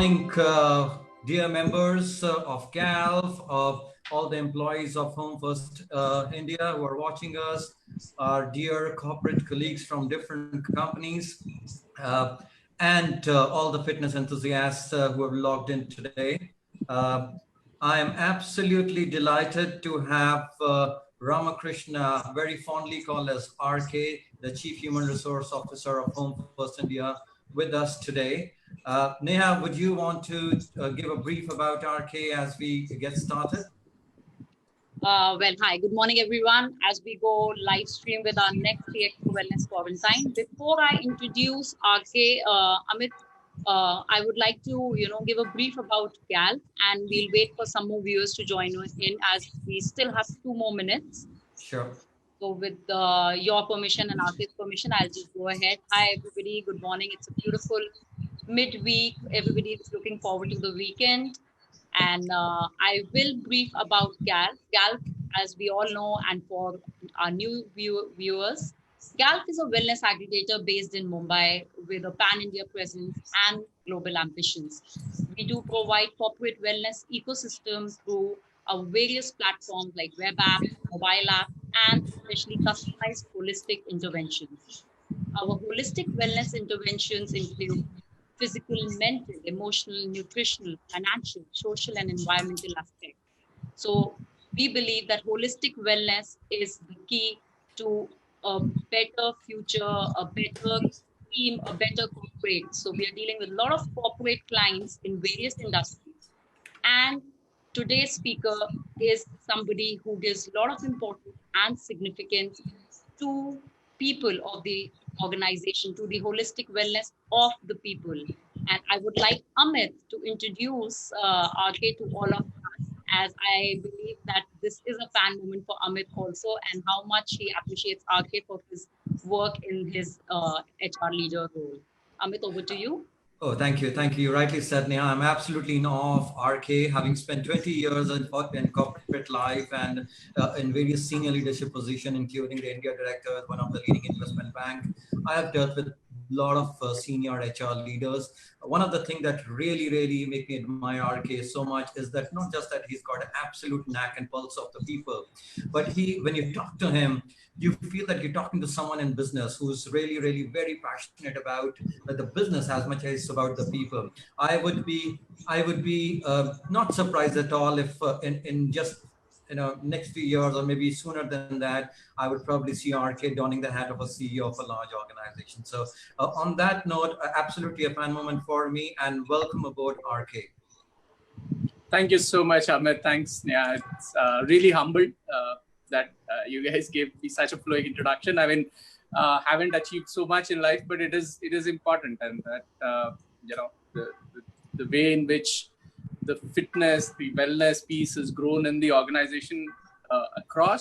morning, dear members of GALF, of all the employees of Home First India who are watching us, our dear corporate colleagues from different companies, and all the fitness enthusiasts who have logged in today. I am absolutely delighted to have Ramakrishna, very fondly called as RK, the Chief Human Resource Officer of Home First India, with us today. Neha, would you want to give a brief about RK as we get started? Well, hi, good morning, everyone. As we go live stream with our next CXO Wellness Quarantine, before I introduce RK, Amit, I would like to, give a brief about GALF, and we'll wait for some more viewers to join in as we still have 2 more minutes. Sure. So with your permission and RK's permission, I'll just go ahead. Hi, everybody. Good morning. It's a beautiful midweek. Everybody is looking forward to the weekend. And I will brief about GALF. GALF, as we all know, and for our new viewers, GALF is a wellness aggregator based in Mumbai with a pan-India presence and global ambitions. We do provide corporate wellness ecosystem through our various platforms like web app, mobile app, and especially customized holistic interventions. Our holistic wellness interventions include physical, mental, emotional, nutritional, financial, social, and environmental aspects. So we believe that holistic wellness is the key to a better future, a better team, a better corporate. So we are dealing with a lot of corporate clients in various industries. And today's speaker is somebody who gives a lot of importance and significance to people of the organization, to the holistic wellness of the people. And I would like Amit to introduce RK to all of us, as I believe that this is a fan moment for Amit also, and how much he appreciates RK for his work in his HR leader role. Amit, over to you. Oh, thank you. Thank you. You rightly said, Neha. I'm absolutely in awe of RK, having spent 20 years in corporate life and in various senior leadership positions, including the India director at one of the leading investment bank. I have dealt with a lot of senior HR leaders. One of the things that really make me admire RK so much is that not just that he's got an absolute knack and pulse of the people, but when you talk to him, you feel that you're talking to someone in business who's really very passionate about the business as much as about the people. I would be not surprised at all if in just next few years or maybe sooner than that, I would probably see RK donning the hat of a CEO of a large organization. So on that note, absolutely a fan moment for me, and welcome aboard, RK. Thank you so much, Amit. Thanks. Yeah, it's really humbled that you guys gave me such a flowing introduction. I mean, haven't achieved so much in life, but it is important, and that the way in which the fitness, the wellness piece has grown in the organization across.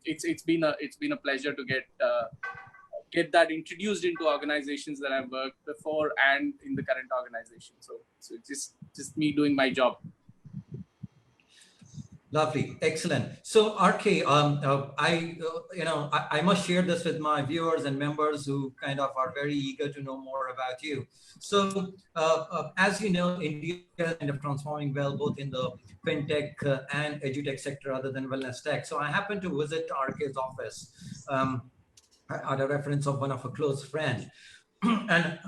It's been a pleasure to get that introduced into organizations that I've worked before and in the current organization. So it's just me doing my job. Lovely, excellent. So RK, I must share this with my viewers and members who kind of are very eager to know more about you. So as you know, India is kind of transforming well, both in the fintech and edutech sector other than wellness tech. So I happened to visit RK's office at a reference of one of a close friend. And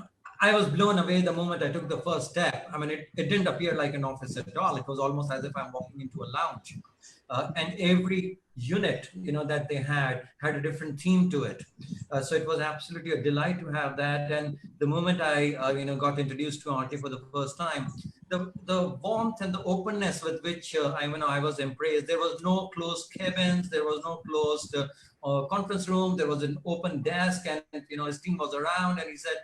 I was blown away the moment I took the first step. I mean, it didn't appear like an office at all. It was almost as if I'm walking into a lounge. And every unit, that they had a different theme to it. So it was absolutely a delight to have that. And the moment I, got introduced to RK for the first time, the warmth and the openness with which I was embraced. There was no closed cabins. There was no closed conference room. There was an open desk, and his team was around, and he said,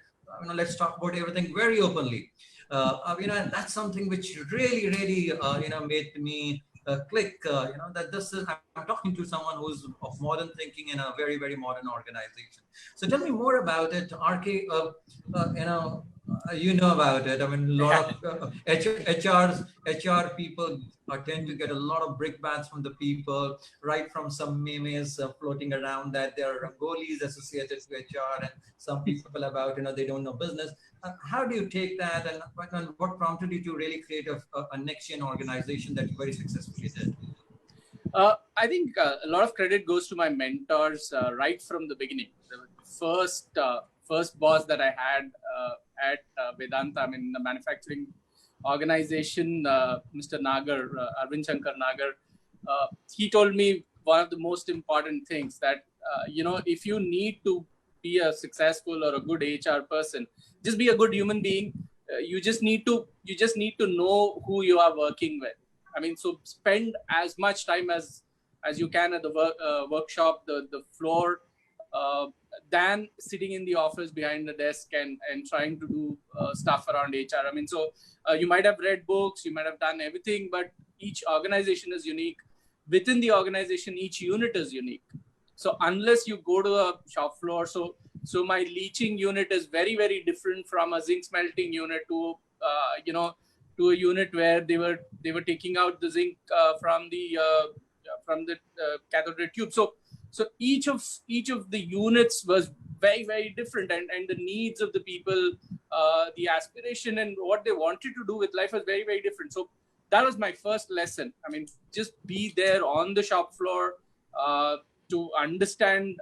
let's talk about everything very openly. And that's something which really made me click. That this is, I'm talking to someone who's of modern thinking in a very modern organization. So tell me more about it, RK. You know about it. I mean, a lot of HR people tend to get a lot of brickbats from the people, right from some memes floating around that there are Rangolis associated to HR, and some people about, they don't know business. How do you take that, and what prompted you to really create a next-gen organization that you very successfully did? I think a lot of credit goes to my mentors right from the beginning. The first boss that I had at Vedanta, I mean, the manufacturing organization, Mr. Nagar, Arvind Shankar Nagar, he told me one of the most important things that, if you need to be a successful or a good HR person, just be a good human being. You just need to know who you are working with. I mean, so spend as much time as you can at the workshop, the floor, than sitting in the office behind the desk and trying to do stuff around HR. I mean, so you might have read books, you might have done everything, but each organization is unique. Within the organization, each unit is unique. So unless you go to a shop floor, so my leaching unit is very, very different from a zinc smelting unit to to a unit where they were taking out the zinc from the cathode tube. So each of the units was very, very different, and the needs of the people, the aspiration and what they wanted to do with life was very, very different. So that was my first lesson. I mean, just be there on the shop floor to understand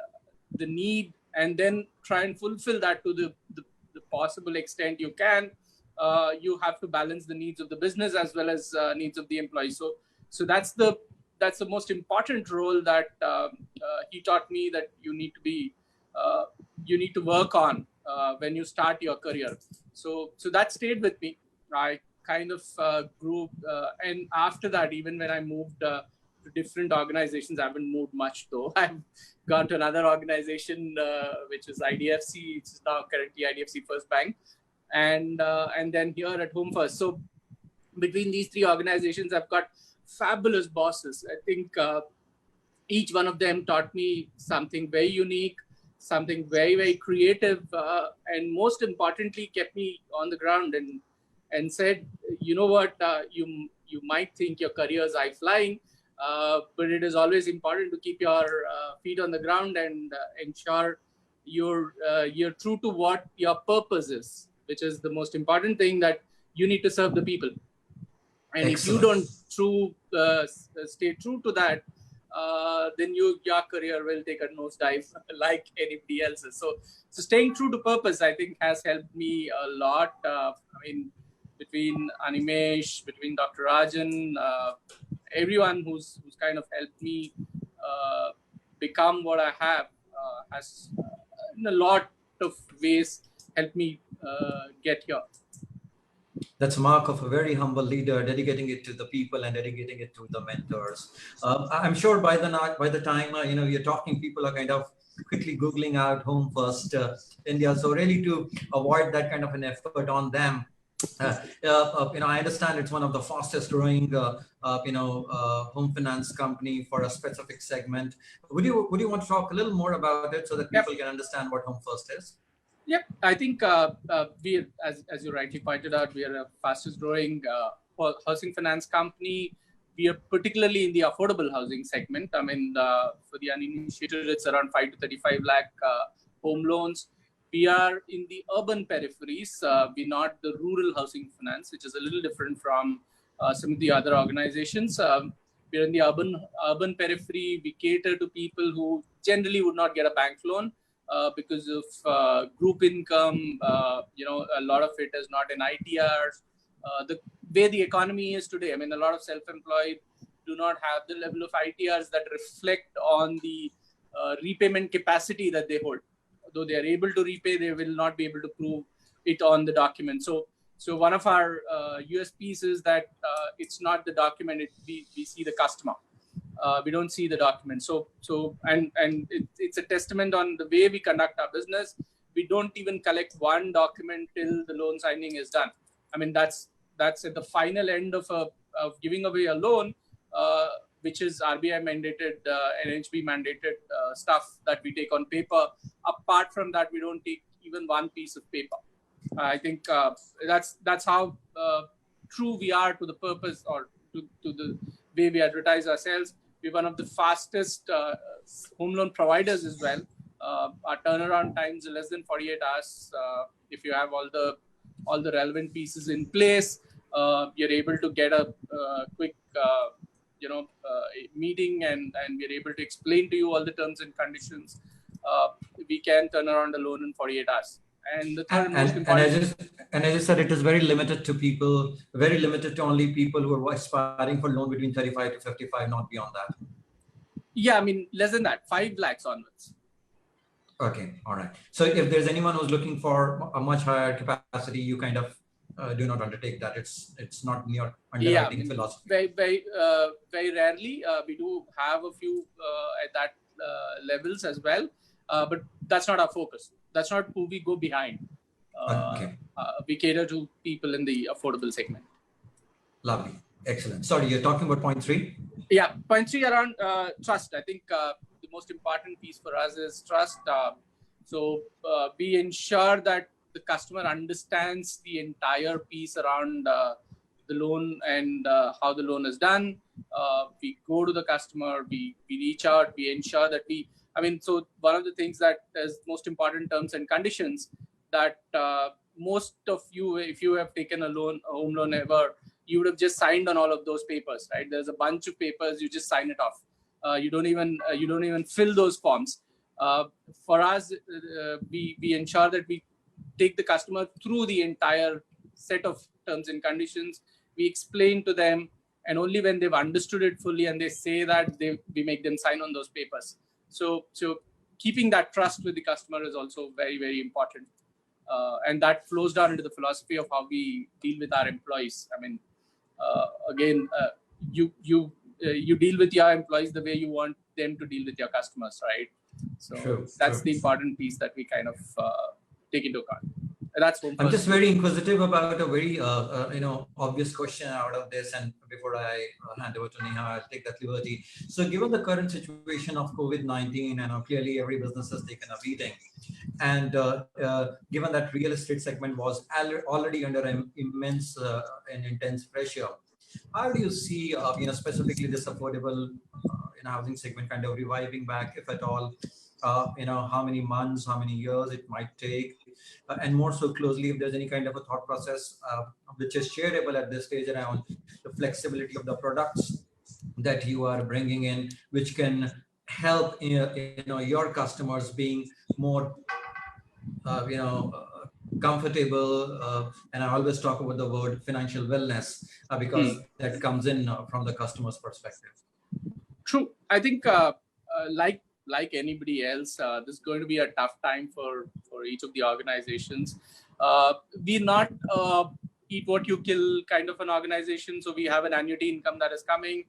the need, and then try and fulfill that to the possible extent you can. You have to balance the needs of the business as well as needs of the employees. So that's the most important role that he taught me, that you need to work on when you start your career. So that stayed with me. I kind of grew, and after that, even when I moved to different organizations, I haven't moved much though. I've gone to another organization, which is IDFC, which is now currently IDFC First Bank, and then here at Home First. So between these three organizations, I've got fabulous bosses. I think each one of them taught me something very unique, something very, very creative, and most importantly, kept me on the ground and said, you know what, you might think your career is high flying, but it is always important to keep your feet on the ground and ensure you're true to what your purpose is, which is the most important thing, that you need to serve the people. And Excellent. If you don't stay true to that, then your career will take a nosedive like anybody else's. So staying true to purpose, I think, has helped me a lot. I mean, between Animesh, between Dr. Rajan, everyone who's kind of helped me become what I have has, in a lot of ways, helped me get here. That's a mark of a very humble leader, dedicating it to the people and dedicating it to the mentors. I'm sure by the time you're talking, people are kind of quickly Googling out Home First India. So really, to avoid that kind of an effort on them, I understand it's one of the fastest growing home finance company for a specific segment. Would you want to talk a little more about it so that people can understand what Home First is? Yep, I think we, as you rightly pointed out, we are a fastest growing housing finance company. We are particularly in the affordable housing segment. I mean, for the uninitiated, it's around 5 to 35 lakh home loans. We are in the urban peripheries. We're not the rural housing finance, which is a little different from some of the other organizations. We're in the urban periphery. We cater to people who generally would not get a bank loan. Because of group income, a lot of it is not in ITRs. The way the economy is today, I mean, a lot of self-employed do not have the level of ITRs that reflect on the repayment capacity that they hold. Though they are able to repay, they will not be able to prove it on the document. So one of our USPs is that it's not the document; we see the customer. We don't see the document. And it's a testament on the way we conduct our business. We don't even collect one document till the loan signing is done. I mean, that's at the final end of giving away a loan, which is RBI mandated, NHB mandated stuff that we take on paper. Apart from that, we don't take even one piece of paper. I think that's how true we are to the purpose, or to the way we advertise ourselves. We're one of the fastest home loan providers as well. Our turnaround times are less than 48 hours. If you have all the relevant pieces in place, you're able to get a quick meeting, and we're able to explain to you all the terms and conditions. We can turn around a loan in 48 hours. And the third most important, and as I said, it is very limited to people, very limited to only people who are aspiring for loan between 35 to 55, not beyond that. Yeah, I mean, less than that, 5 lakhs onwards. Okay, all right. So if there's anyone who's looking for a much higher capacity, you kind of do not undertake that. It's not in your underwriting philosophy. Very rarely. We do have a few at that levels as well, but that's not our focus. That's not who we go behind. Okay. We cater to people in the affordable segment. Lovely. Excellent. Sorry, you're talking about point 3? Yeah, point 3 around trust. I think the most important piece for us is trust. So we ensure that the customer understands the entire piece around the loan and how the loan is done. We go to the customer, we reach out, we ensure that so one of the things that is most important terms and conditions that most of you, if you have taken a home loan ever, you would have just signed on all of those papers, right? There's a bunch of papers, you just sign it off. You don't even fill those forms. For us, we ensure that we take the customer through the entire set of terms and conditions. We explain to them, and only when they've understood it fully and they say that, we make them sign on those papers. So keeping that trust with the customer is also very, very important. And that flows down into the philosophy of how we deal with our employees. I mean, you deal with your employees the way you want them to deal with your customers, right? So that's the important piece that we kind of take into account. That's one. I'm just very inquisitive about a very obvious question out of this, and before I hand over to Neha, I'll take that liberty. So given the current situation of COVID-19, and clearly every business has taken a beating, and given that real estate segment was already under immense and intense pressure, how do you see specifically this affordable housing segment kind of reviving back, if at all? How many months, how many years it might take, and more so closely, if there's any kind of a thought process which is shareable at this stage around the flexibility of the products that you are bringing in, which can help your customers being more comfortable, and I always talk about the word financial wellness because that comes in from the customer's perspective. True. I think like anybody else, this is going to be a tough time for each of the organizations. We're not eat what you kill kind of an organization. So we have an annuity income that is coming.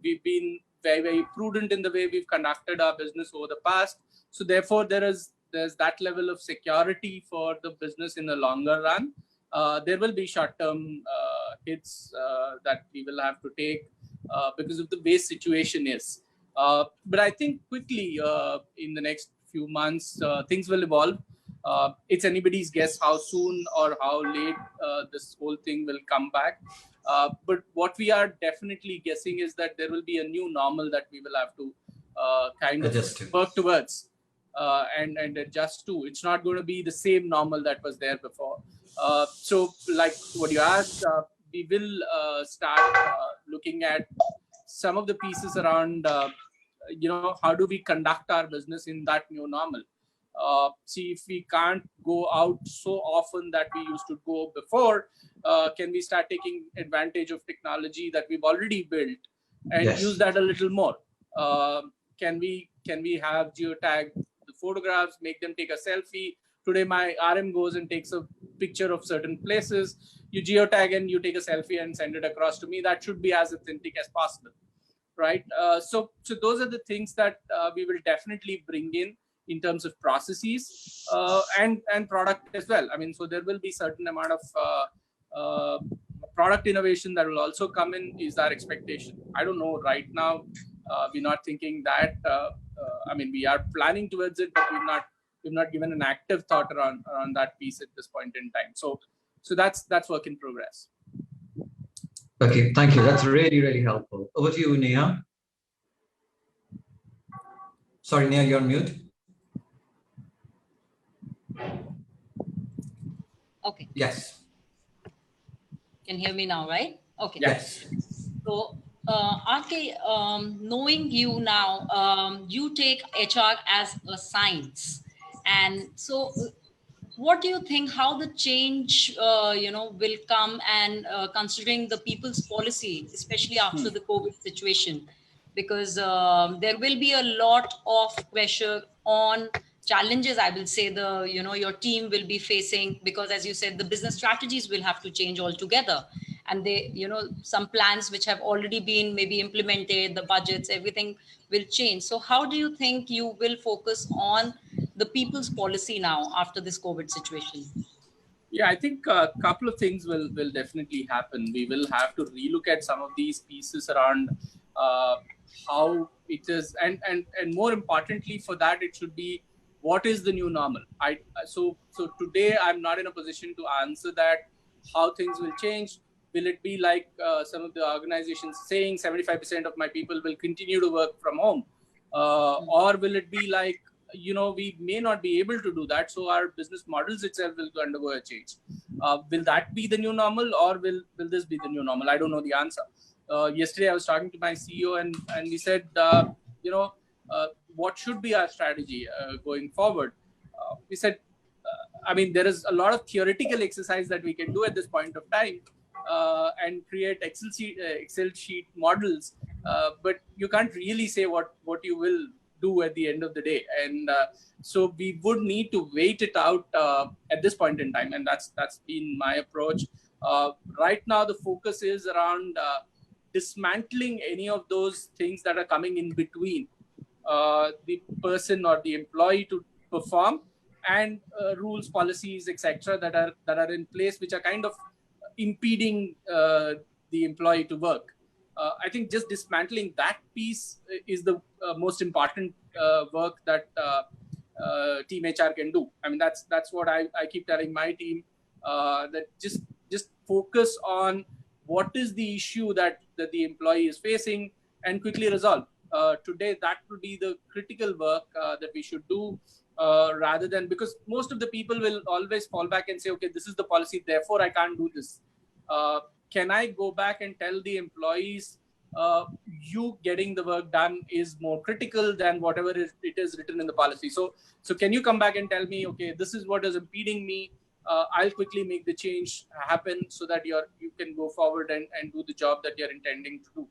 We've been very, very prudent in the way we've conducted our business over the past. So therefore, there's that level of security for the business in the longer run. There will be short-term hits that we will have to take because of the way situation is. But I think quickly in the next few months, things will evolve. It's anybody's guess how soon or how late this whole thing will come back. But what we are definitely guessing is that there will be a new normal that we will have to kind of work towards and adjust to. It's not going to be the same normal that was there before. So like what you asked, we will start looking at some of the pieces around, how do we conduct our business in that new normal? See, if we can't go out so often that we used to go before, can we start taking advantage of technology that we've already built and use that a little more? Can we have geotag the photographs, make them take a selfie? Today, my RM goes and takes a picture of certain places. You geotag and you take a selfie and send it across to me. That should be as authentic as possible, right? So those are the things that we will definitely bring in terms of processes and product as well. I mean, so there will be certain amount of product innovation that will also come in, is our expectation. I don't know right now. We're not thinking that. I mean, we are planning towards it, but we've not not given an active thought around that piece at this point in time. So that's work in progress. Okay, thank you. That's really, really helpful. Over to you, Neha. Sorry, Neha, you're on mute. Okay. Yes. Can hear me now, right? Okay. Yes. So, RK, knowing you now, you take HR as a science. And so what do you think, how the change, will come, and considering the people's policy, especially after the COVID situation, because there will be a lot of pressure on challenges, I will say, your team will be facing, because as you said, the business strategies will have to change altogether. And they, some plans which have already been maybe implemented, the budgets, everything will change. So how do you think you will focus on the people's policy now after this COVID situation? Yeah, I think a couple of things will definitely happen. We will have to relook at some of these pieces around how it is, and more importantly for that, it should be what is the new normal. So today I'm not in a position to answer that, how things will change. Will it be like some of the organizations saying 75% of my people will continue to work from home, or will it be like, we may not be able to do that, so our business models itself will undergo a change. Will that be the new normal, or will this be the new normal? I don't know the answer. Yesterday I was talking to my CEO, and we said, what should be our strategy going forward? We said, there is a lot of theoretical exercise that we can do at this point of time, and create Excel sheet models, but you can't really say what you will do at the end of the day. And so we would need to wait it out at this point in time, and that's been my approach. Right now the focus is around dismantling any of those things that are coming in between the person or the employee to perform, and rules, policies, etc., that are in place, which are kind of impeding the employee to work. I think just dismantling that piece is the most important work that team HR can do. That's what I keep telling my team, that just focus on what is the issue that the employee is facing and quickly resolve. Today, that will be the critical work that we should do, rather than, because most of the people will always fall back and say, okay, this is the policy, therefore I can't do this. Can I go back and tell the employees, you getting the work done is more critical than whatever it is written in the policy. So can you come back and tell me, okay, this is what is impeding me. I'll quickly make the change happen so that you can go forward and do the job that you're intending to do.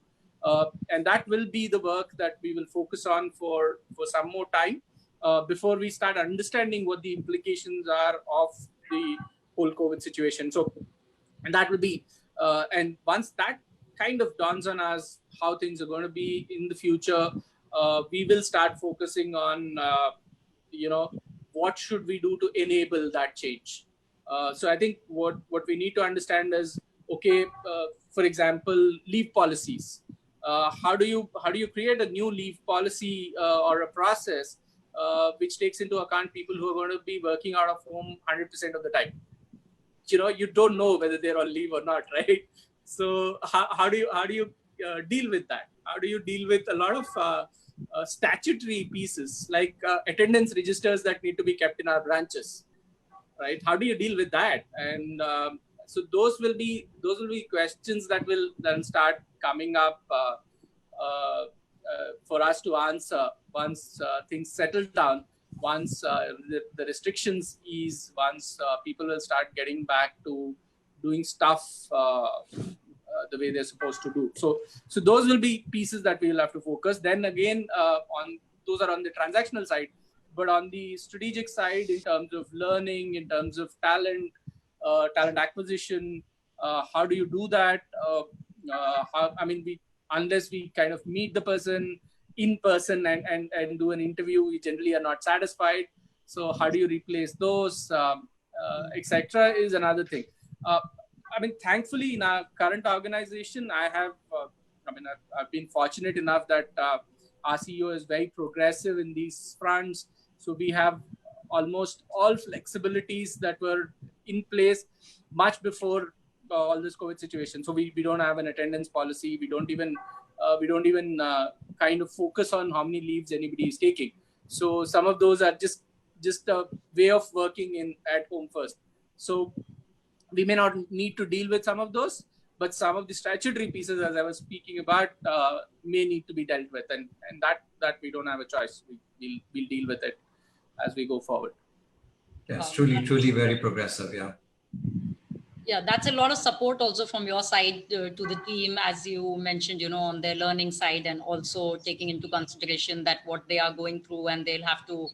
And that will be the work that we will focus on for some more time before we start understanding what the implications are of the whole COVID situation. So, and that will be, and once that kind of dawns on us, how things are going to be in the future, we will start focusing on, what should we do to enable that change. So I think what we need to understand is, okay, for example, leave policies. How do you create a new leave policy or a process which takes into account people who are going to be working out of home 100% of the time? You don't know whether they're on leave or not, right? So how do you deal with that? How do you deal with a lot of statutory pieces like attendance registers that need to be kept in our branches, right? How do you deal with that? And so those will be questions that will then start coming up for us to answer once things settle down, once the restrictions ease, once people will start getting back to doing stuff the way they're supposed to do. So those will be pieces that we will have to focus. Then again, on those are on the transactional side, but on the strategic side, in terms of learning, in terms of talent acquisition, how do you do that? Unless we kind of meet the person in person and do an interview, we generally are not satisfied. So how do you replace those, etc. is another thing. Thankfully, in our current organization, I've been fortunate enough that our CEO is very progressive in these fronts. So we have almost all flexibilities that were in place much before all this COVID situation. So we don't have an attendance policy. We don't even kind of focus on how many leaves anybody is taking. So some of those are just a way of working at home first. So we may not need to deal with some of those, but some of the statutory pieces, as I was speaking about, may need to be dealt with, and that we don't have a choice. We'll deal with it as we go forward. Yes, truly very progressive. Yeah. Yeah, that's a lot of support also from your side to the team, as you mentioned, on their learning side, and also taking into consideration that what they are going through and they'll have to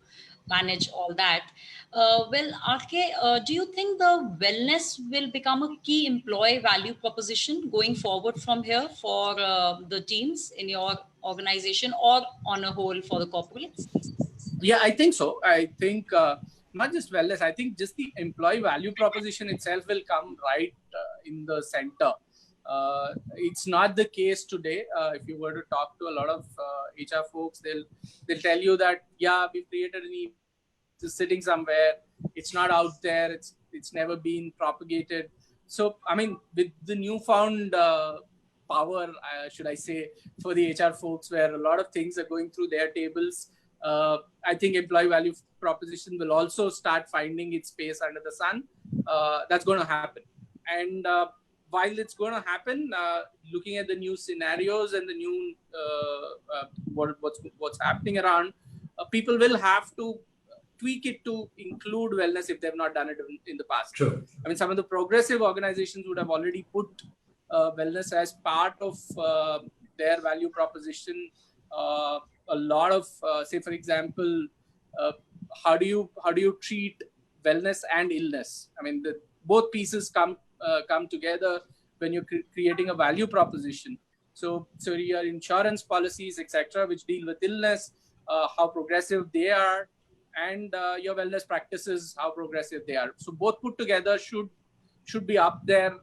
manage all that. Well, RK, do you think the wellness will become a key employee value proposition going forward from here for the teams in your organization, or on a whole for the corporates? Yeah, I think so. I think not just wellness, I think just the employee value proposition itself will come right in the center. It's not the case today. If you were to talk to a lot of HR folks, they'll tell you that, yeah, we've created an email, it's sitting somewhere, it's not out there, it's never been propagated. So, I mean, with the newfound power, should I say, for the HR folks, where a lot of things are going through their tables, I think employee value proposition will also start finding its space under the sun. That's going to happen. And while it's going to happen, looking at the new scenarios and the new what's happening around, people will have to tweak it to include wellness if they've not done it in the past. True. I mean, some of the progressive organizations would have already put wellness as part of their value proposition. A lot of, say, for example, how do you treat wellness and illness? I mean, both pieces come together when you're creating a value proposition. So your insurance policies, etc., which deal with illness, how progressive they are, and your wellness practices, how progressive they are. So both put together should be up there,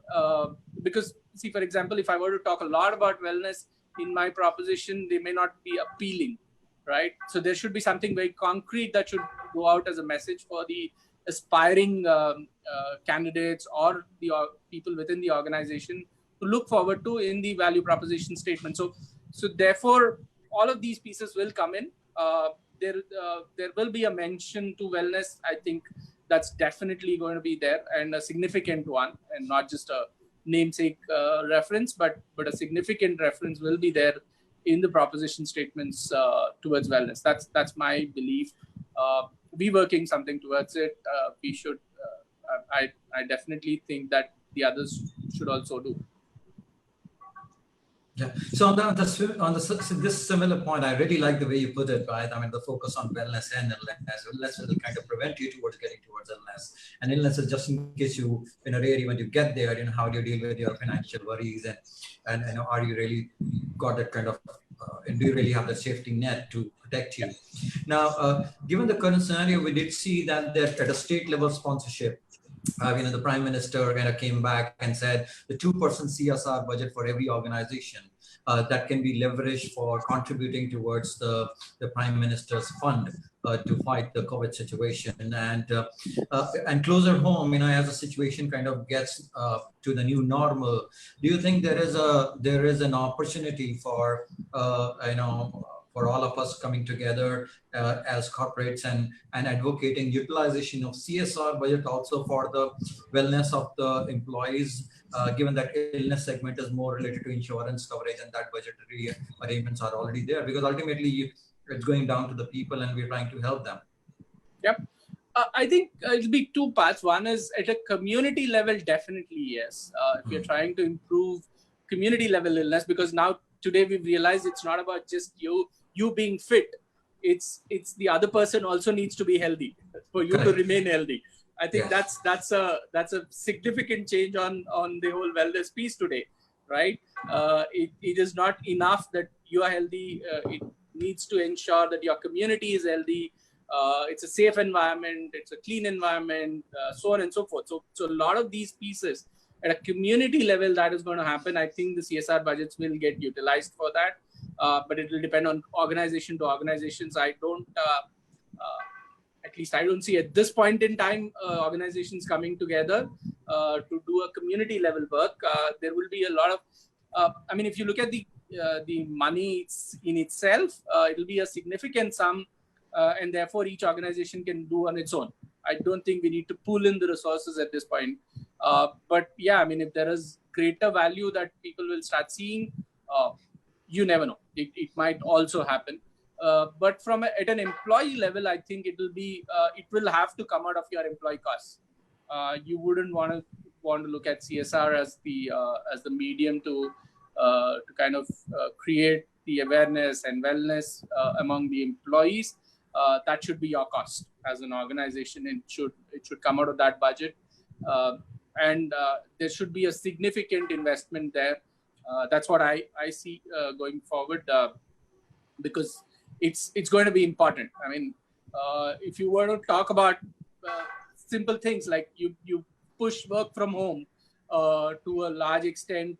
because, see, for example, if I were to talk a lot about wellness in my proposition, they may not be appealing, right? So there should be something very concrete that should go out as a message for the aspiring candidates or the people within the organization to look forward to in the value proposition statement. So therefore, all of these pieces will come in. There will be a mention to wellness. I think that's definitely going to be there, and a significant one, and not just a namesake reference, but a significant reference will be there in the proposition statements towards wellness. That's my belief. We're working something towards it. We should. I definitely think that the others should also do. Yeah. So on this similar point, I really like the way you put it, right? I mean, the focus on wellness and illness. Wellness will kind of prevent you towards getting towards illness, and illness is just in case you, really when you get there, how do you deal with your financial worries, and are you really got that kind of, and do you really have the safety net to protect you? Now, given the current scenario, we did see that at a state level sponsorship, the Prime Minister kind of came back and said the 2% CSR budget for every organization that can be leveraged for contributing towards the Prime Minister's fund to fight the COVID situation. And closer home, as the situation kind of gets to the new normal, do you think there is an opportunity for for all of us coming together as corporates and advocating utilization of CSR budget also for the wellness of the employees, given that illness segment is more related to insurance coverage, and that budgetary arrangements are already there, because ultimately it's going down to the people and we're trying to help them. Yep. I think it'll be two parts. One is at a community level, definitely yes. If you're trying to improve community level illness, because now today we've realized it's not about just you being fit. It's the other person also needs to be healthy for you to remain healthy. I think that's a significant change on the whole wellness piece today, right? It is not enough that you are healthy. It needs to ensure that your community is healthy. It's a safe environment. It's a clean environment, so on and so forth. So a lot of these pieces at a community level, that is going to happen. I think the CSR budgets will get utilized for that. But it will depend on organization to organizations. I don't, at at least I don't see at this point in time organizations coming together to do a community level work. There will be a lot of, I mean, if you look at the money in itself, it will be a significant sum, and therefore each organization can do on its own. I don't think we need to pool in the resources at this point. But yeah, I mean, if there is greater value that people will start seeing, you never know. It might also happen. But at an employee level, I think it will have to come out of your employee costs. You wouldn't want to look at CSR as the medium to kind of create the awareness and wellness among the employees. That should be your cost as an organization. It should come out of that budget, and there should be a significant investment there. That's what I see going forward, because it's going to be important. I mean, if you were to talk about simple things like you push work from home to a large extent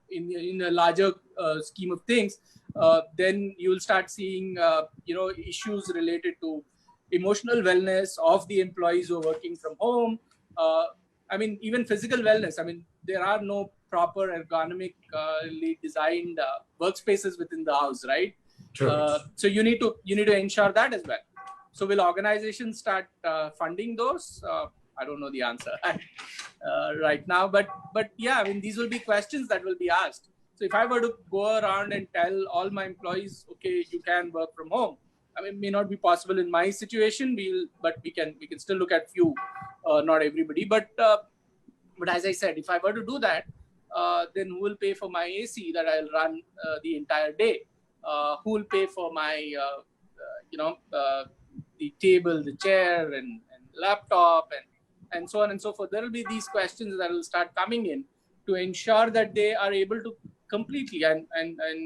in a larger scheme of things, then you will start seeing issues related to emotional wellness of the employees who are working from home. I mean, even physical wellness. I mean, there are no proper ergonomically designed workspaces within the house, right? True. So you need to ensure that as well. So will organizations start funding those? I don't know the answer right now, but yeah, I mean, these will be questions that will be asked. So if I were to go around and tell all my employees, okay, you can work from home, I mean, it may not be possible in my situation. But we can still look at few, not everybody. But as I said, if I were to do that, then who will pay for my AC that I'll run the entire day? Who will pay for my, the table, the chair, and laptop, and so on and so forth? There will be these questions that will start coming in to ensure that they are able to completely and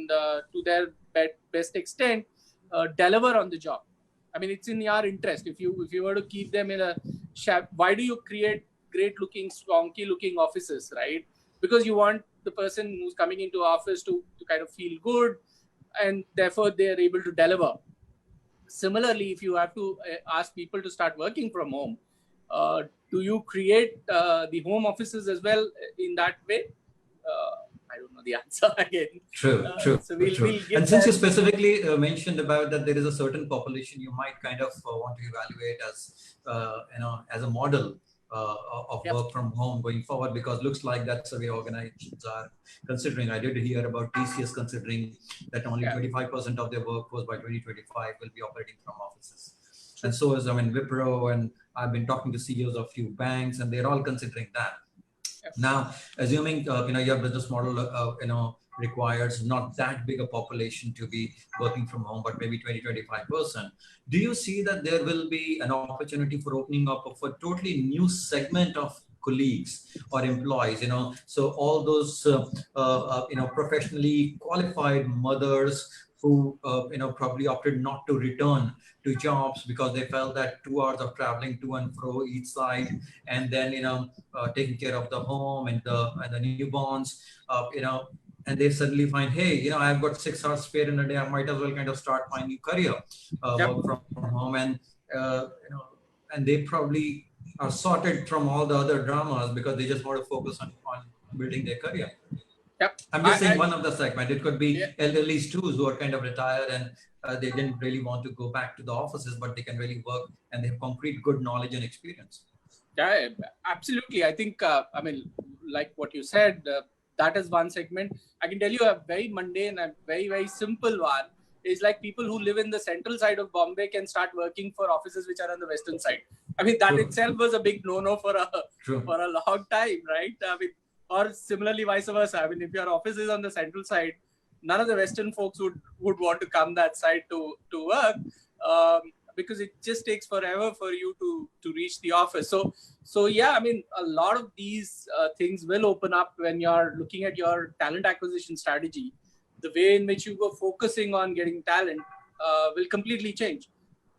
to their best extent deliver on the job. I mean, it's in your interest. If you were to keep them in a shop, why do you create great looking, swanky looking offices, right? Because you want the person who's coming into office to kind of feel good, and therefore they are able to deliver. Similarly, if you have to ask people to start working from home, do you create the home offices as well in that way? I don't know the answer again. True. So we'll and since you specifically mentioned about that there is a certain population you might kind of want to evaluate as as a model of work from home going forward, because looks like that's the way organizations are considering. I did hear about TCS considering that only 25% of their workforce by 2025 will be operating from offices. And so is, I mean, Wipro, and I've been talking to CEOs of a few banks, and they're all considering that. Now, assuming your business model requires not that big a population to be working from home, but maybe 20-25%. Do you see that there will be an opportunity for opening up of a totally new segment of colleagues or employees? So all those professionally qualified mothers who probably opted not to return to jobs because they felt that 2 hours of traveling to and fro each side, and then taking care of the home and the newborns, and they suddenly find, hey, I've got 6 hours spare in a day. I might as well kind of start my new career, work from home, and and they probably are sorted from all the other dramas because they just want to focus on building their career. Yep. I'm just saying one of the segment. It could be elderly too who are kind of retired and they didn't really want to go back to the offices, but they can really work and they have concrete good knowledge and experience. Yeah, absolutely. I think, I mean, like what you said, that is one segment. I can tell you a very mundane and very, very simple one is like people who live in the central side of Bombay can start working for offices which are on the western side. I mean, that itself was a big no-no for a long time, right? I mean, or similarly, vice versa. I mean, if your office is on the central side, none of the Western folks would want to come that side to work because it just takes forever for you to reach the office. So yeah, I mean, a lot of these things will open up when you're looking at your talent acquisition strategy. The way in which you go focusing on getting talent will completely change.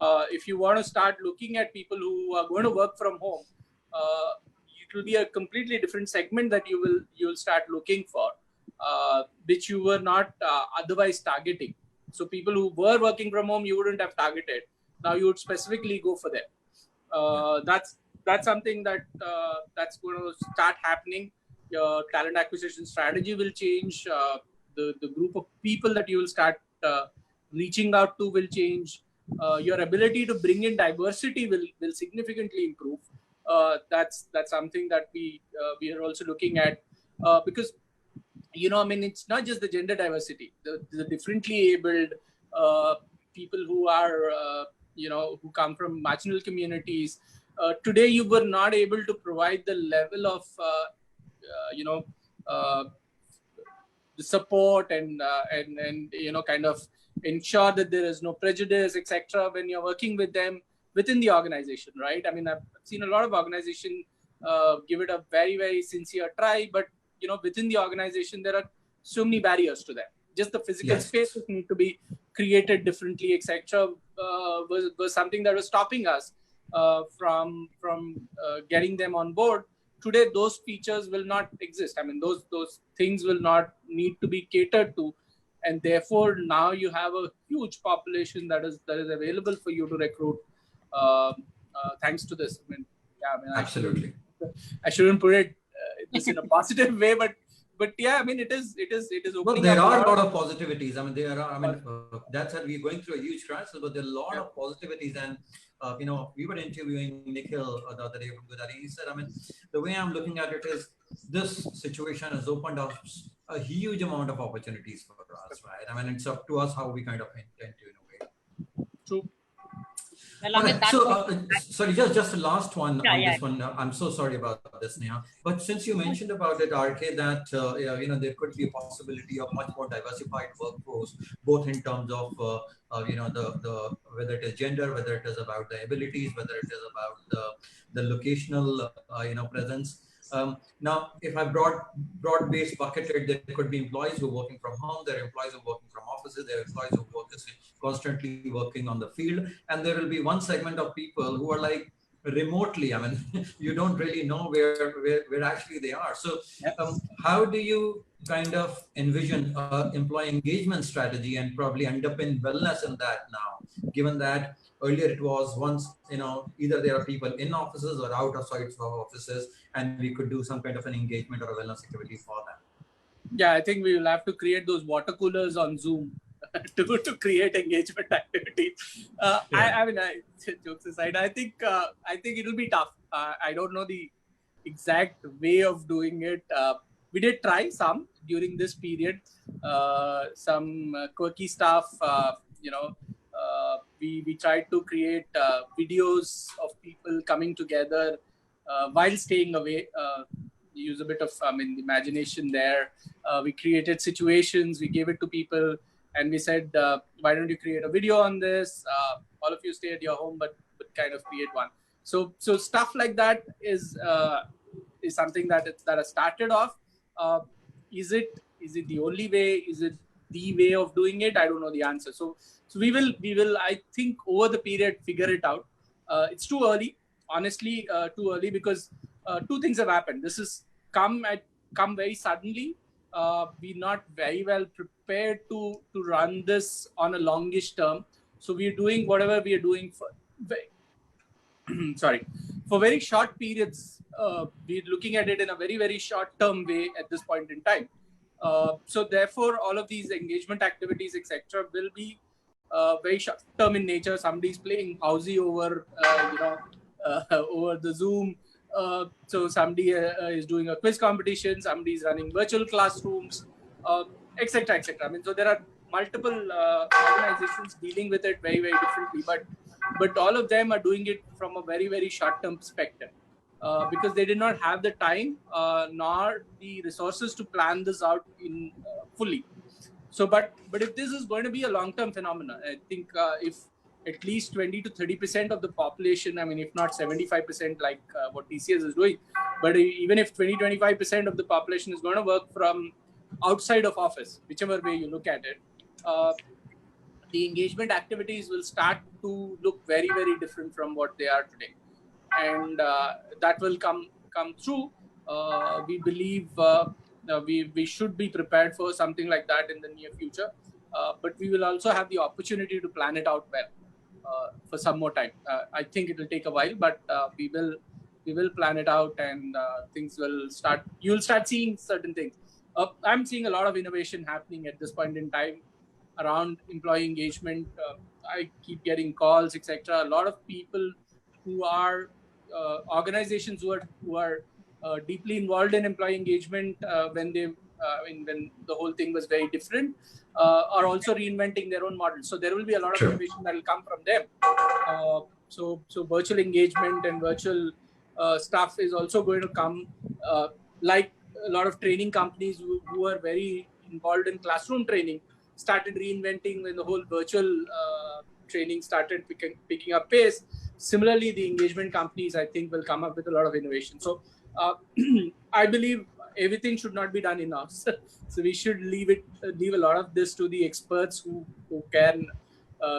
If you want to start looking at people who are going to work from home, it will be a completely different segment that you'll start looking for, which you were not otherwise targeting. So people who were working from home, you wouldn't have targeted. Now you would specifically go for them. That's something that that's going to start happening. Your talent acquisition strategy will change. The group of people that you will start reaching out to will change. Your ability to bring in diversity will significantly improve. That's something that we are also looking at, because I mean, it's not just the gender diversity, the differently abled people who are who come from marginal communities. Today you were not able to provide the level of uh, the support and kind of ensure that there is no prejudice, etc., when you're working with them within the organization, right? I mean, I've seen a lot of organization give it a very, very sincere try, but within the organization there are so many barriers to that. Just the physical spaces need to be created differently, etc., was something that was stopping us from getting them on board. Today those features will not exist. I mean, those things will not need to be catered to, and therefore now you have a huge population that is available for you to recruit, thanks to this. I mean, absolutely. I shouldn't put it this in a positive way, but yeah, I mean, it is opening. Well, there are a lot of positivities. I mean, there are. I mean, that's how we're going through a huge crisis, but there are a lot of positivities. And we were interviewing Nikhil the other day from Godari. He said, I mean, the way I'm looking at it is this situation has opened up a huge amount of opportunities for us, right? I mean, it's up to us how we kind of intend to innovate. True. Well, right. So, sorry, just the last one on this one. I'm so sorry about this, Neha. But since you mentioned about it, RK, that there could be a possibility of much more diversified workforce, both in terms of the whether it is gender, whether it is about the abilities, whether it is about the locational presence. Now, if I broad-based bucketed, there could be employees who are working from home, there are employees who are working from offices, there are employees who are constantly working on the field, and there will be one segment of people who are like remotely. I mean, you don't really know where actually they are. So, how do you kind of envision employee engagement strategy and probably underpin wellness in that now, given that earlier it was once, either there are people in offices or out of sites of offices, and we could do some kind of an engagement or a wellness activity for them. Yeah, I think we will have to create those water coolers on Zoom to create engagement activity. I mean, jokes aside, I think it'll be tough. I don't know the exact way of doing it. We did try some during this period, some quirky stuff. We tried to create videos of people coming together while staying away. Use a bit of imagination there. We created situations. We gave it to people, and we said, "Why don't you create a video on this? All of you stay at your home, but kind of create one." So stuff like that is something that has started off. Is it the only way? Is it the way of doing it? I don't know the answer. So we will I think over the period figure it out. It's too early, honestly, too early, because two things have happened. This has come very suddenly. We're not very well prepared to run this on a longish term. So we're doing whatever we are doing for for very short periods. We're looking at it in a very, very short term way at this point in time. So therefore, all of these engagement activities, etc., will be very short term in nature. Somebody's playing housey over over the Zoom. So somebody is doing a quiz competition, somebody is running virtual classrooms, etc., etc. I mean, so there are multiple organizations dealing with it very, very differently, but all of them are doing it from a very, very short-term perspective, because they did not have the time nor the resources to plan this out in fully. So, but if this is going to be a long-term phenomenon, I think if at least 20 to 30% of the population, I mean, if not 75%, like what TCS is doing, but even if 20-25% of the population is going to work from outside of office, whichever way you look at it, the engagement activities will start to look very, very different from what they are today, and that will come through. We believe we should be prepared for something like that in the near future, but we will also have the opportunity to plan it out well. for some more time. I think it will take a while, but we will plan it out, and things will start. You'll start seeing certain things. I'm seeing a lot of innovation happening at this point in time around employee engagement. I keep getting calls, etc. A lot of people who are organizations who are deeply involved in employee engagement when the whole thing was very different, are also reinventing their own models. So there will be a lot of innovation that will come from them. So virtual engagement and virtual stuff is also going to come, like a lot of training companies who are very involved in classroom training started reinventing when the whole virtual training started picking up pace. Similarly, the engagement companies, I think, will come up with a lot of innovation. So I believe everything should not be done in-house. So we should leave a lot of this to the experts who can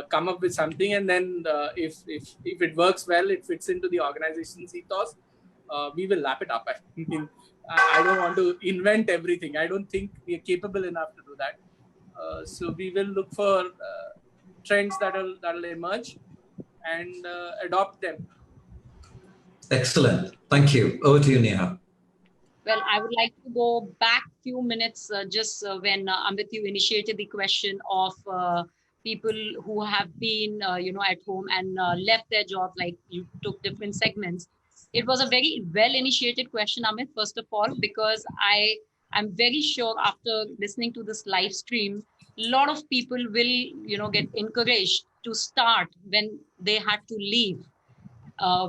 come up with something, and then if it works well, it fits into the organization's ethos, we will lap it up. I mean, I don't want to invent everything. I don't think we are capable enough to do that. So we will look for trends that'll emerge and adopt them. Excellent. Thank you. Over to you, Neha. Well, I would like to go back a few minutes just when Amit, you initiated the question of people who have been, at home and left their jobs, like you took different segments. It was a very well initiated question, Amit, first of all, because I'm very sure after listening to this live stream, a lot of people will, get encouraged to start when they had to leave.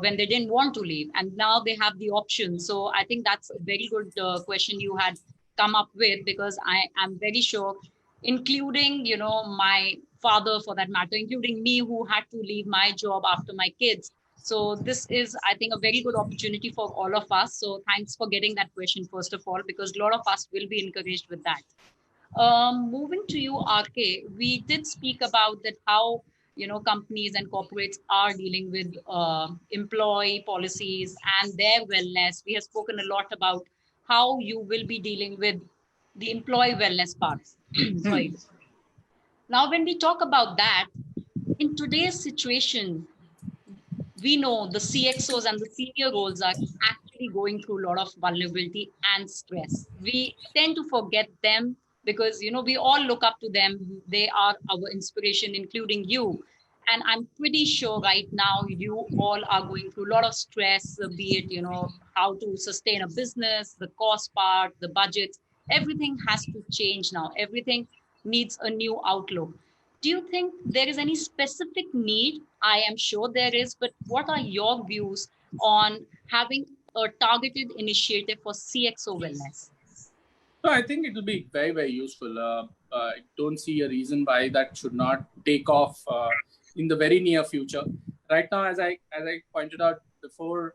When they didn't want to leave, and now they have the option. So I think that's a very good question you had come up with, because I am very sure, including, my father for that matter, including me, who had to leave my job after my kids. So this is, I think, a very good opportunity for all of us. So thanks for getting that question, first of all, because a lot of us will be encouraged with that. Moving to you, RK, we did speak about that how companies and corporates are dealing with employee policies and their wellness. We have spoken a lot about how you will be dealing with the employee wellness part. Sorry. Now, when we talk about that, in today's situation, we know the CXOs and the senior roles are actually going through a lot of vulnerability and stress. We tend to forget them because, we all look up to them. They are our inspiration, including you. And I'm pretty sure right now you all are going through a lot of stress, be it, how to sustain a business, the cost part, the budget. Everything has to change now. Everything needs a new outlook. Do you think there is any specific need? I am sure there is, but what are your views on having a targeted initiative for CXO wellness? No, I think it will be very, very useful. I don't see a reason why that should not take off in the very near future. Right now, as I pointed out before,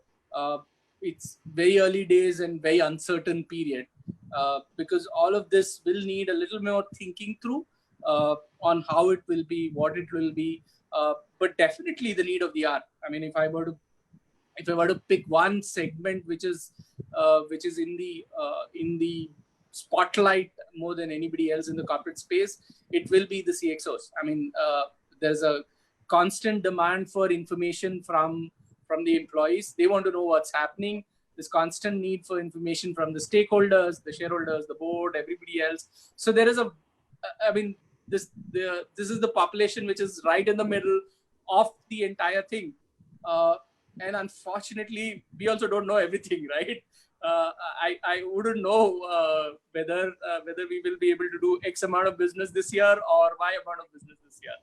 it's very early days and very uncertain period, because all of this will need a little more thinking through on how it will be, what it will be, but definitely the need of the hour. I mean, if I were to pick one segment which is in the spotlight more than anybody else in the corporate space, it will be the CXOs. I mean, there's a constant demand for information from the employees. They want to know what's happening. There's constant need for information from the stakeholders, the shareholders, the board, everybody else. So there is this is the population which is right in the middle of the entire thing. And unfortunately, we also don't know everything, right? I wouldn't know whether we will be able to do X amount of business this year or Y amount of business this year.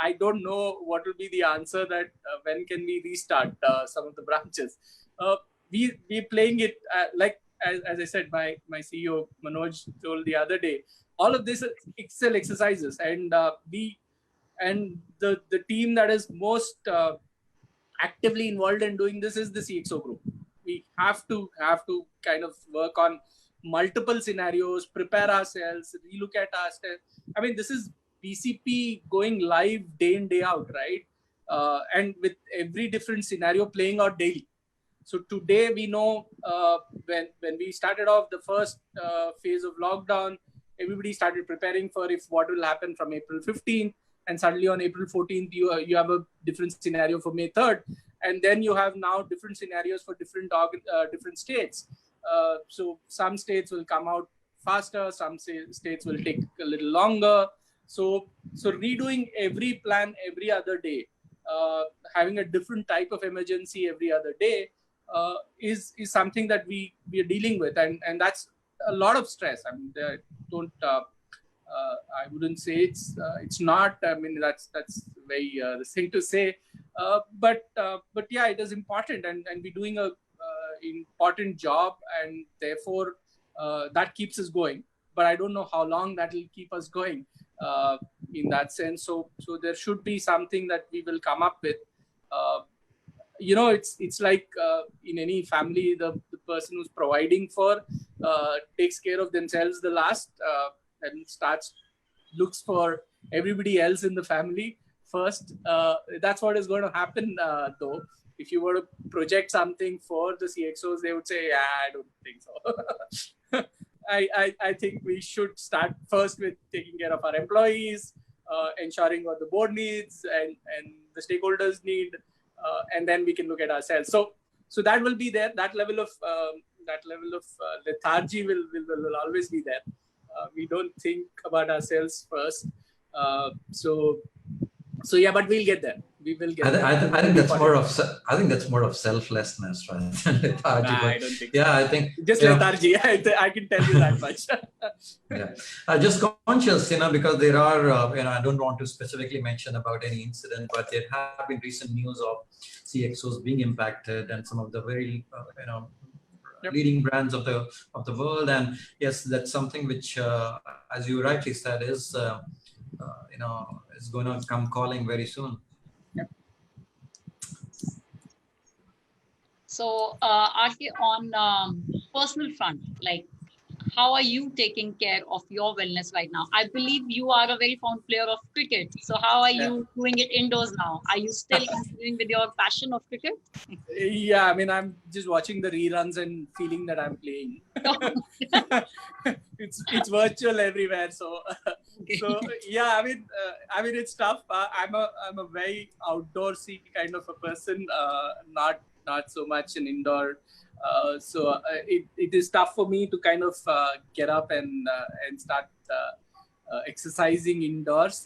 I don't know what will be the answer that when can we restart some of the branches. We're playing it like, as I said, my CEO Manoj told the other day, all of this is Excel exercises, and the team that is most actively involved in doing this is the CXO group. We have to kind of work on multiple scenarios, prepare ourselves, relook at our steps. I mean, this is BCP going live day in, day out, right? And with every different scenario playing out daily. So today we know when we started off the first phase of lockdown, everybody started preparing for what will happen from April 15th. and suddenly on April 14th, you have a different scenario for May 3rd. And then you have now different scenarios for different states. So some states will come out faster, some states will take a little longer. So redoing every plan every other day, having a different type of emergency every other day is something that we are dealing with, and that's a lot of stress. I mean, I wouldn't say it's not. I mean, that's very the thing to say. But yeah, it is important, and we're doing a important job, and therefore that keeps us going. But I don't know how long that will keep us going in that sense. So there should be something that we will come up with. It's like in any family, the person who's providing for takes care of themselves the last, and looks for everybody else in the family first. That's what is going to happen, though. If you were to project something for the CXOs, they would say, yeah, I don't think so. I think we should start first with taking care of our employees, ensuring what the board needs and the stakeholders need, and then we can look at ourselves. So that will be there. That level of lethargy will always be there. We don't think about ourselves first. So yeah, but we'll get there. We will get there. I think that's more of selflessness, rather than lethargy. Nah, I don't think so. Yeah, I think just lethargy. I can tell you that much. Yeah, just conscious, because there are, I don't want to specifically mention about any incident, but there have been recent news of CXOs being impacted, and some of the very, leading brands of the world. And yes, that's something which, as you rightly said, is is going to come calling very soon. Yep. So, RK, on personal front, like, how are you taking care of your wellness right now? I believe you are a very fond player of cricket. So how are you doing it indoors now? Are you still continuing with your passion of cricket? Yeah, I mean, I'm just watching the reruns and feeling that I'm playing. It's virtual everywhere. So yeah, I mean, it's tough. I'm a very outdoorsy kind of a person, not so much an indoor. So it is tough for me to kind of get up and start exercising indoors,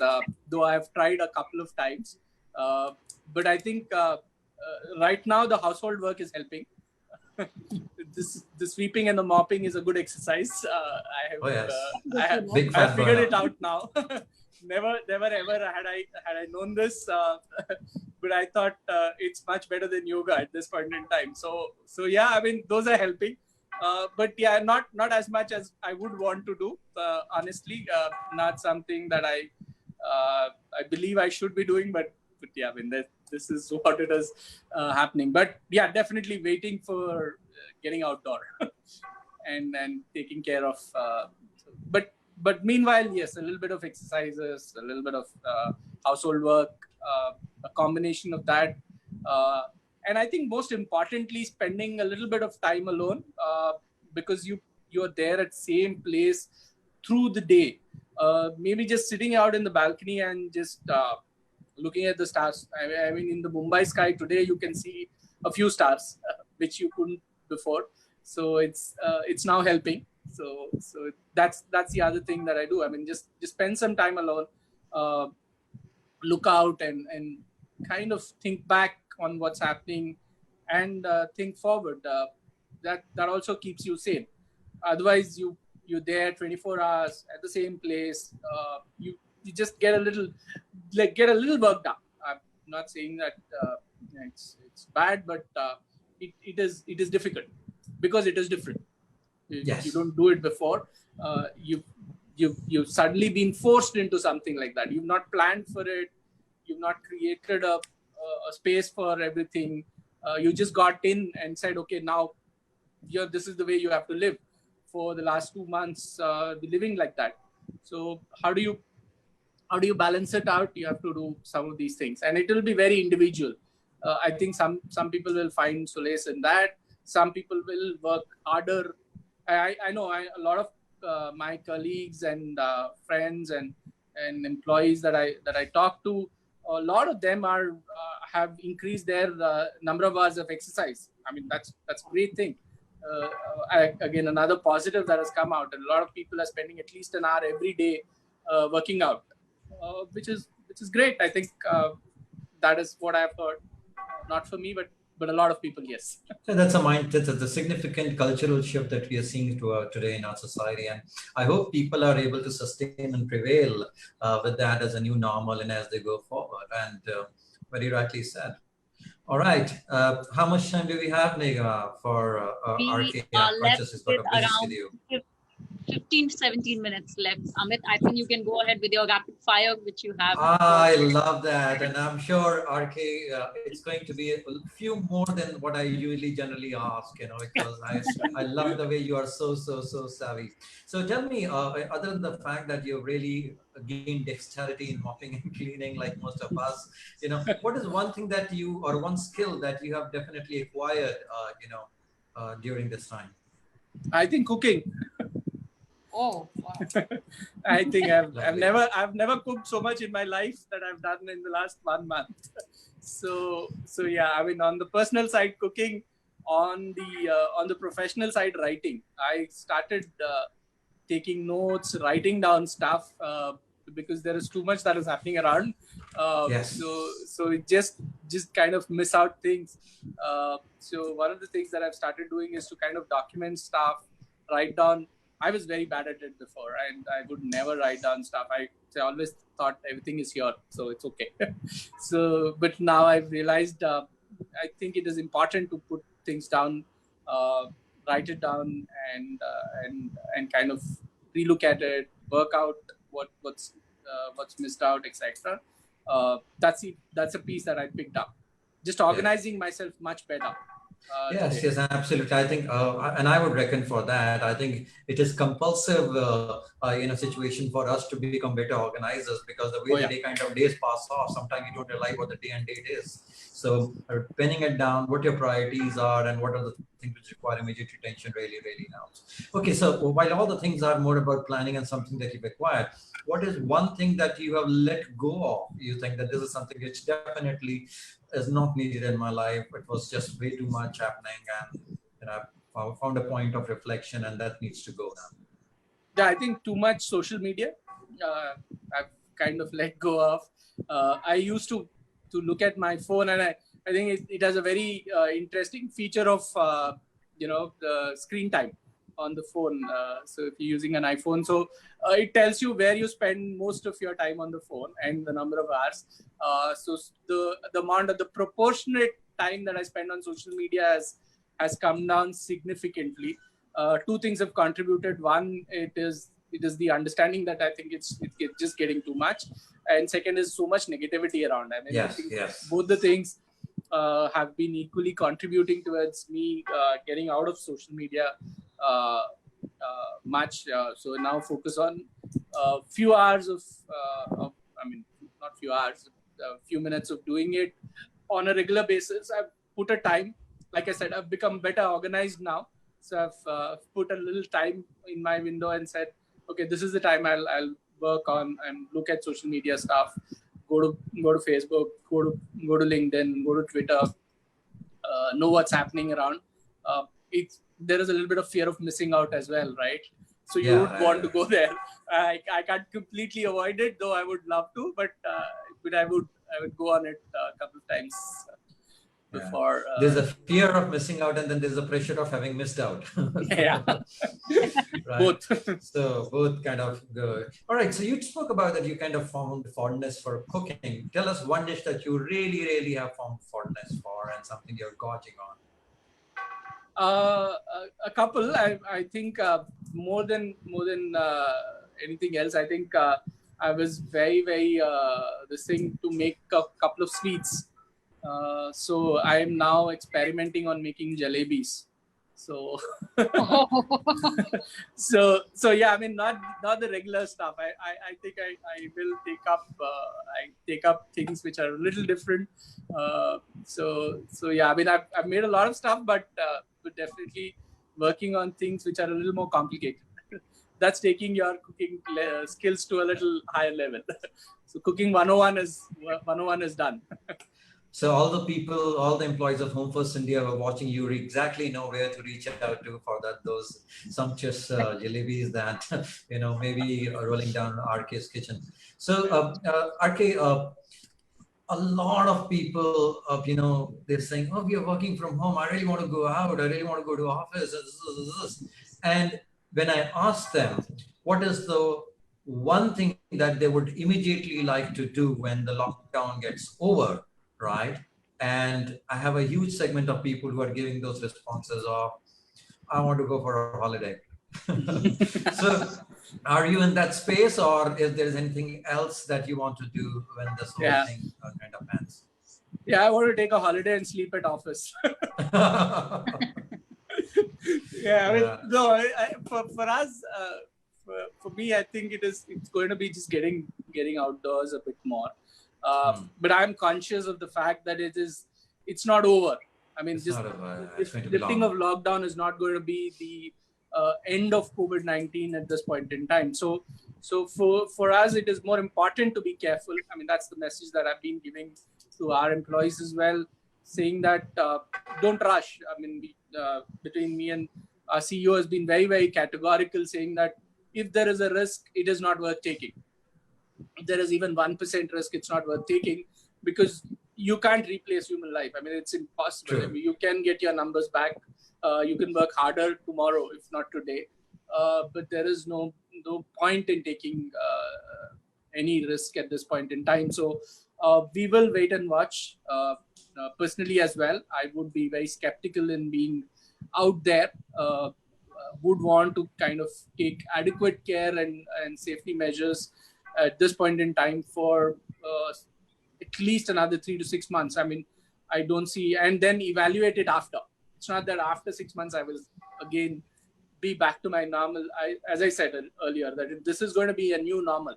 though I've tried a couple of times. But I think right now the household work is helping. The sweeping and the mopping is a good exercise. I have figured it out now. Never ever had I known this, but I thought it's much better than yoga at this point in time. So yeah, I mean, those are helping, but yeah, not as much as I would want to do. Honestly, not something that I believe I should be doing, but yeah, I mean, this is what it is happening. But yeah, definitely waiting for getting outdoor and taking care of. But meanwhile, yes, a little bit of exercises, a little bit of household work, a combination of that. And I think most importantly, spending a little bit of time alone, because you're there at same place through the day. Maybe just sitting out in the balcony and just looking at the stars. I mean, in the Mumbai sky today, you can see a few stars, which you couldn't before. So it's now helping. So that's the other thing that I do. I mean, just spend some time alone, look out and kind of think back on what's happening, and think forward. That also keeps you sane. Otherwise, you're there 24 hours at the same place. You just get a little work done. I'm not saying that it's bad, but it is difficult because it is different. Yes. You don't do it before. You've suddenly been forced into something like that. You've not planned for it. You've not created a space for everything. You just got in and said, okay, now this is the way you have to live. For the last 2 months, be living like that. So how do you balance it out? You have to do some of these things, and it will be very individual. I think some people will find solace in that. Some people will work harder. I know a lot of my colleagues and friends and and employees that I talk to, a lot of them have increased their number of hours of exercise. I mean, that's a great thing. Again, another positive that has come out, and a lot of people are spending at least an hour every day working out, which is great. I think that is what I've heard. Not for me, but a lot of people, yes. So that's a significant cultural shift that we are seeing today in our society, and I hope people are able to sustain and prevail with that as a new normal and as they go forward. And very rightly said. All right, how much time do we have, Megha, for RK? Are left Has with got a busy around schedule. 15 to 17 minutes left. Amit, I think you can go ahead with your rapid fire, which you have. I love that. And I'm sure, RK, it's going to be a few more than what I usually generally ask, because I love the way you are so savvy. So tell me, other than the fact that you've really gained dexterity in mopping and cleaning like most of us, what is one thing that or one skill that you have definitely acquired, during this time? I think cooking. Oh, wow. I think I've never cooked so much in my life that I've done in the last 1 month. So yeah, I mean, on the personal side, cooking. On the professional side, writing. I started taking notes, writing down stuff because there is too much that is happening around. Yes. So it just kind of miss out things. So one of the things that I've started doing is to kind of document stuff, write down. I was very bad at it before, and I would never write down stuff. I always thought everything is here, so it's okay. But now I've realized I think it is important to put things down, write it down, and kind of relook at it, work out what's missed out, etc. That's a piece that I picked up. Just organizing myself much better. Yes, absolutely. I think, and I would reckon for that, I think it is compulsive, situation for us to become better organizers, because the way the day kind of days pass off, sometimes you don't realize what the day and date is. So penning it down, what your priorities are, and what are the things which require immediate attention really helps. Okay, so while all the things are more about planning and something that you've acquired, what is one thing that you have let go of? You think that this is something which definitely is not needed in my life. It was just way too much happening, and I found a point of reflection, and that needs to go now. Yeah, I think too much social media. I've kind of let go of. I used to look at my phone, and I think it has a very interesting feature of the screen time on the phone. So if you're using an iPhone, so it tells you where you spend most of your time on the phone and the number of hours. So the proportionate time that I spend on social media has come down significantly. Two things have contributed. One, it is the understanding that I think it's just getting too much, and second is so much negativity around. I mean, I think both the things have been equally contributing towards me getting out of social media much. So now focus on a few hours of I mean, not few hours, a few minutes of doing it on a regular basis. I've put a time. Like I said, I've become better organized now. So I've put a little time in my window and said, okay, this is the time I'll work on and look at social media stuff. Go to Facebook, go to LinkedIn, go to Twitter, know what's happening around. There is a little bit of fear of missing out as well, right? So you would want to go there. I can't completely avoid it, though I would love to, but I would go on it a couple of times before. There's a fear of missing out, and then there's the pressure of having missed out. Yeah. Right. Both. So both kind of go. All right. So you spoke about that you kind of found fondness for cooking. Tell us one dish that you really have found fondness for, and something you're gorging on. A couple. I think more than anything else. I think I was very this thing to make a couple of sweets. So I am now experimenting on making jalebis. So so yeah, I mean, not the regular stuff. I think I will take up things which are a little different. So yeah, I mean, I've made a lot of stuff, but definitely working on things which are a little more complicated. that's taking your cooking skills to a little higher level. So cooking 101 is done. So all the people, all the employees of Home First India who are watching, you exactly know where to reach out to for those sumptuous jalebis that maybe rolling down RK's kitchen. So RK, a lot of people, they're saying, "Oh, we are working from home. I really want to go out. I really want to go to office." And when I ask them, what is the one thing that they would immediately like to do when the lockdown gets over? Right. And I have a huge segment of people who are giving those responses of, I want to go for a holiday. So are you in that space, or if there's anything else that you want to do when this whole thing kind of ends? Yeah, I want to take a holiday and sleep at office. For us, for me, I think it's going to be just getting outdoors a bit more. But I'm conscious of the fact that it's not over. I mean, just lifting of lockdown is not going to be the end of COVID-19 at this point in time. So for us, it is more important to be careful. I mean, that's the message that I've been giving to our employees as well, saying that don't rush. I mean, between me and our CEO has been very, very categorical, saying that if there is a risk, it is not worth taking. If there is even 1% risk, it's not worth taking, because you can't replace human life. I mean, it's impossible. I mean, you can get your numbers back. You can work harder tomorrow, if not today. But there is no point in taking any risk at this point in time. So we will wait and watch. Personally as well, I would be very skeptical in being out there. Would want to kind of take adequate care and safety measures at this point in time for at least another 3 to 6 months. I mean, I don't see, and then evaluate it after. It's not that after 6 months I will again be back to my normal. As I said earlier, that this is going to be a new normal.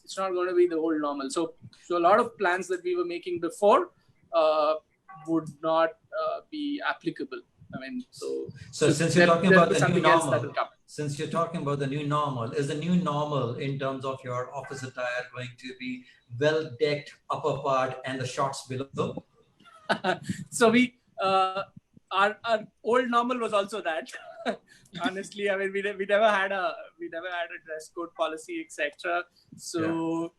It's not going to be the old normal. So a lot of plans that we were making before would not be applicable. I mean, so since you're talking about the new normal, since you're talking about the new normal, is the new normal in terms of your office attire going to be well decked upper part and the shorts below? So we our old normal was also that. Honestly, I mean, we never had a dress code policy, etc. So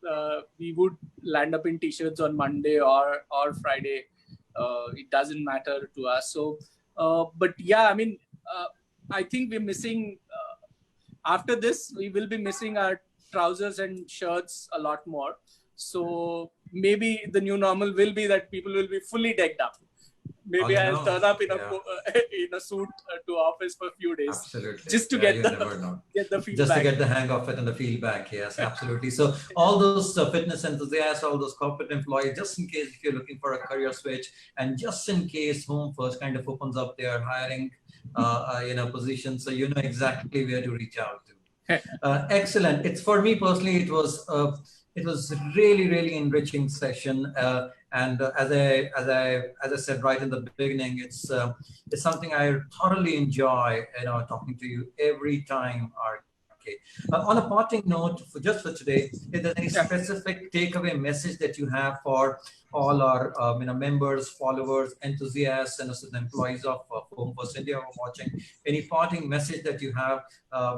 we would land up in t-shirts on Monday or Friday. It doesn't matter to us. So, but yeah, I mean, I think we're missing. After this, we will be missing our trousers and shirts a lot more. So maybe the new normal will be that people will be fully decked up. Maybe I'll turn up in a suit to office for a few days. Absolutely. Just to get the feedback. Just to get the hang of it and the feedback. Yes, absolutely. So all those fitness enthusiasts, all those corporate employees, just in case if you're looking for a career switch, and just in case Home First kind of opens up their hiring position, so you know exactly where to reach out to. Excellent. It's for me personally, it was really, really enriching session. And as I said right in the beginning, it's something I thoroughly enjoy, talking to you every time, RK. On a parting note, just for today, is there any specific takeaway message that you have for all our members, followers, enthusiasts, and also the employees of Home First India who are watching? Any parting message that you have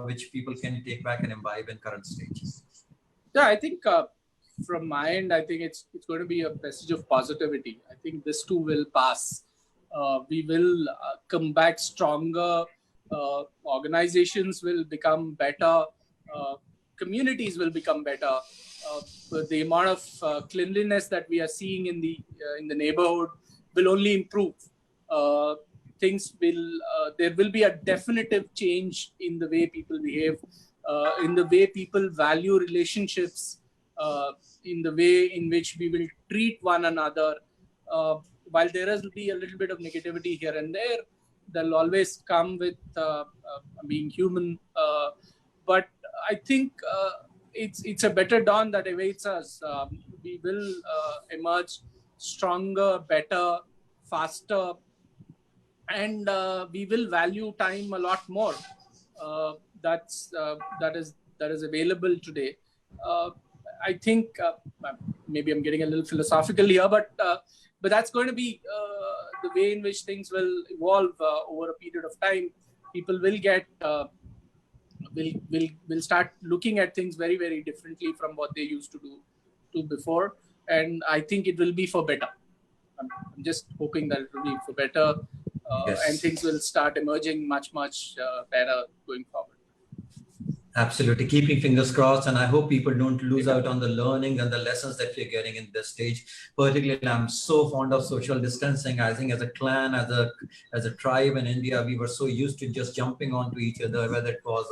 which people can take back and imbibe in current stage? Yeah, I think from my end, I think it's going to be a message of positivity. I think this too will pass. We will come back stronger. Organizations will become better. Communities will become better. The amount of cleanliness that we are seeing in the neighborhood will only improve. There will be a definitive change in the way people behave, in the way people value relationships, in the way in which we will treat one another. While there will be a little bit of negativity here and there, they'll always come with being human. But I think it's a better dawn that awaits us. We will emerge stronger, better, faster, and we will value time a lot more. that is available today. I think maybe I'm getting a little philosophical here, but that's going to be the way in which things will evolve over a period of time. People will get will start looking at things very, very differently from what they used to do before, and I think it will be for better. I'm just hoping that it will be for better, and things will start emerging much better going forward. Absolutely. Keeping fingers crossed. And I hope people don't lose out on the learning and the lessons that we're getting in this stage. Particularly, I'm so fond of social distancing. I think as a clan, as a tribe in India, we were so used to just jumping onto each other, whether it was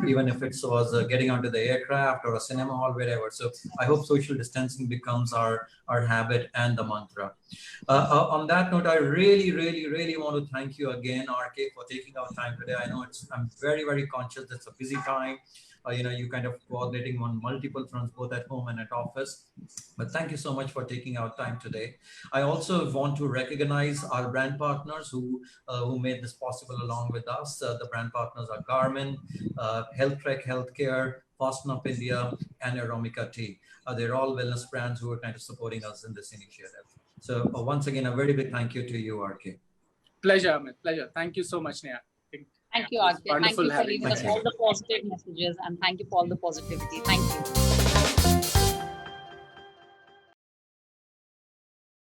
even if it was getting onto the aircraft or a cinema hall, wherever. So I hope social distancing becomes our habit and the mantra. On that note, I really want to thank you again, RK, for taking our time today. I know I'm very, very conscious it's a busy time. You kind of coordinating on multiple fronts, both at home and at office. But thank you so much for taking our time today. I also want to recognize our brand partners who made this possible along with us. The brand partners are Garmin, HealthTrek Healthcare, Fasten Up India, and Aromika Tea. They're all wellness brands who are kind of supporting us in this initiative. So once again, a very big thank you to you, RK. Pleasure, Amit. Pleasure. Thank you so much, Neha. Thank you, RK. Thank you for leaving us all the positive messages, and thank you for all the positivity. Thank you.